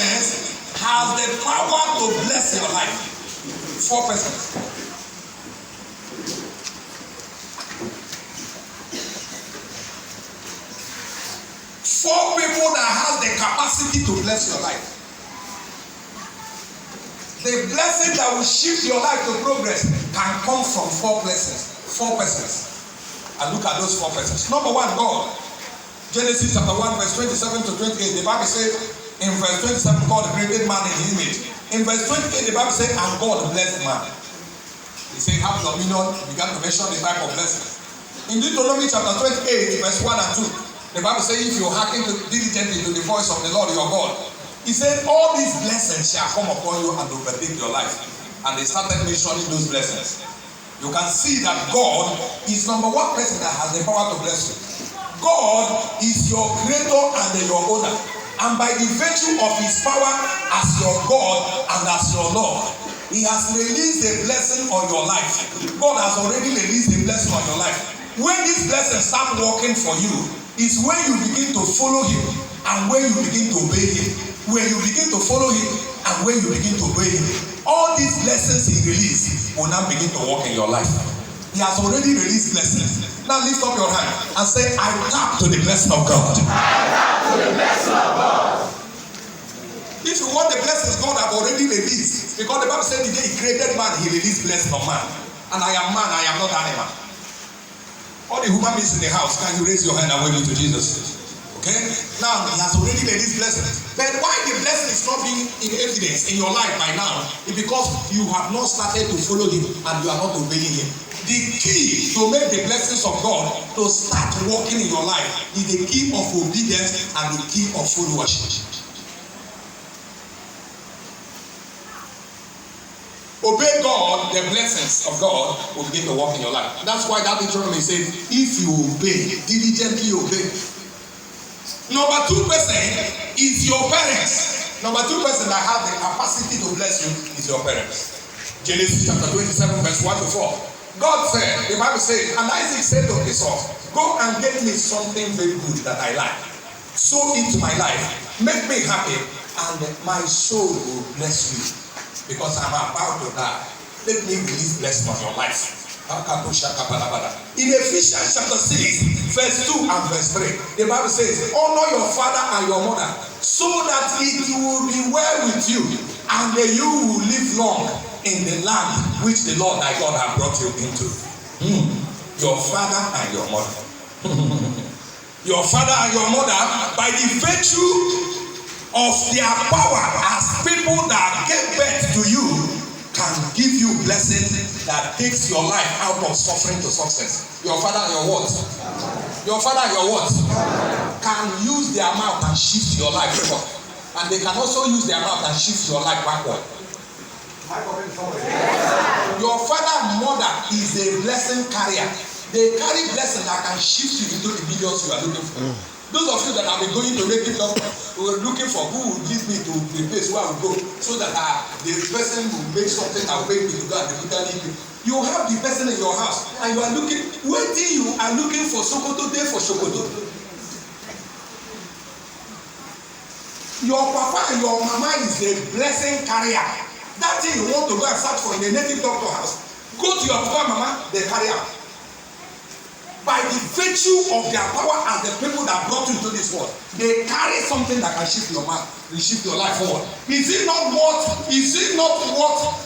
persons has the power to bless your life. 4 persons. Four people that has the capacity to bless your life. The blessing that will shift your life to progress can come from 4 persons. 4 persons. And look at those 4 persons. Number 1, God. Genesis chapter 1 verse 27 to 28. The Bible says in verse 27, God created man in his image. In verse 28, the Bible says, and God blessed man. He said, have dominion. He began to mention the type of blessing. In Deuteronomy chapter 28, verse 1 and 2. The Bible says, if you hearken diligently to the voice of the Lord your God, he said, all these blessings shall come upon you and overtake your life. And they started mentioning those blessings. You can see that God is number 1 person that has the power to bless you. God is your creator and your owner. And by the virtue of his power as your God and as your Lord, he has released a blessing on your life. God has already released a blessing on your life. When this blessing starts working for you, is when you begin to follow him and when you begin to obey him. When you begin to follow him and when you begin to obey him, all these blessings he released will now begin to work in your life. He has already released blessings. Now lift up your hand and say, I tap to the blessing of God. I tap to the blessing of God. If you want the blessings God have already released, because the Bible said the day he created man, he released blessing of man. And I am man, I am not animal. All the human beings in the house, can you raise your hand and wave it to Jesus? Okay? Now, he has already released blessings. But why the blessing is not being in evidence in your life by now is because you have not started to follow him and you are not obeying him. The key to make the blessings of God to start working in your life is the key of obedience and the key of followership. Obey God, the blessings of God will begin to work in your life. That's why that Deuteronomy said, if you obey, diligently obey. Number 2 person is your parents. Number 2 person that has the capacity to bless you is your parents. Genesis chapter 27 verse 1 to 4. God said, the Bible says, and Isaac said to Esau, go and get me something very good that I like. Sow into my life, make me happy, and my soul will bless you. Because I'm about to die. Let me release blessing on your life. In Ephesians chapter 6, verse 2 and verse 3, the Bible says, honor your father and your mother, so that it will be well with you, and you will live long in the land which the Lord thy God has brought you into. Your father and your mother. Your father and your mother, by the virtue of their power as people that gave birth to you, can give you blessing that takes your life out of suffering to success. Your father and your what? Your father and your what? Can use their mouth and shift your life forward. And they can also use their mouth and shift your life backward. Your father and mother is a blessing carrier. They carry blessing that can shift you into the millions you are looking for. Those of you that have been going to native doctor, who are looking for who will lead me to the place where I will go, so that the person will make something that will make me to go and the you have the person in your house and you are looking, waiting, you are looking for Sokoto day for Sokoto. Your papa and your mama is a blessing carrier. That thing you want to go and search for in the native doctor house, go to your papa and mama, they carry out. By the virtue of their power as the people that brought you into this world, they carry something that can shift your mind, shift your life forward. Is it not what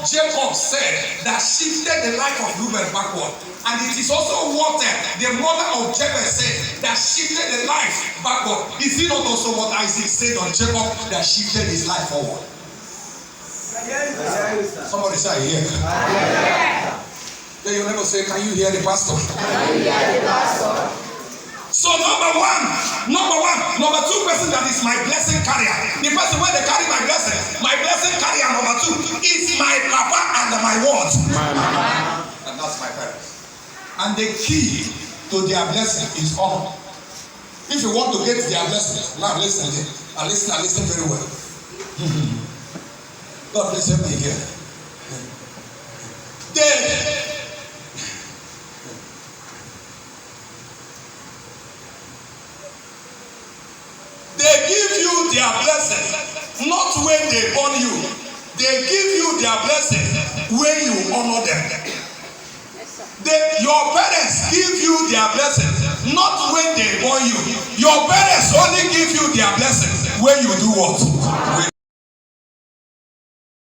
Jacob said that shifted the life of Reuben backward? And it is also what the mother of Jacob said that shifted the life backward. Is it not also what Isaac said on Jacob that shifted his life forward? Somebody say yeah. Then you never say, can you hear the pastor? Can you hear the pastor? So number 2 person that is my blessing carrier. The person where they carry my blessing carrier number 2 is my papa and my what? My mama. And that's my parents. And the key to their blessing is honor. If you want to get their blessing, now listen and listen very well. God bless me here. They give you their blessing not when they born you. They give you their blessing when you honor them. Your parents give you their blessing not when they born you. Your parents only give you their blessing when you do what?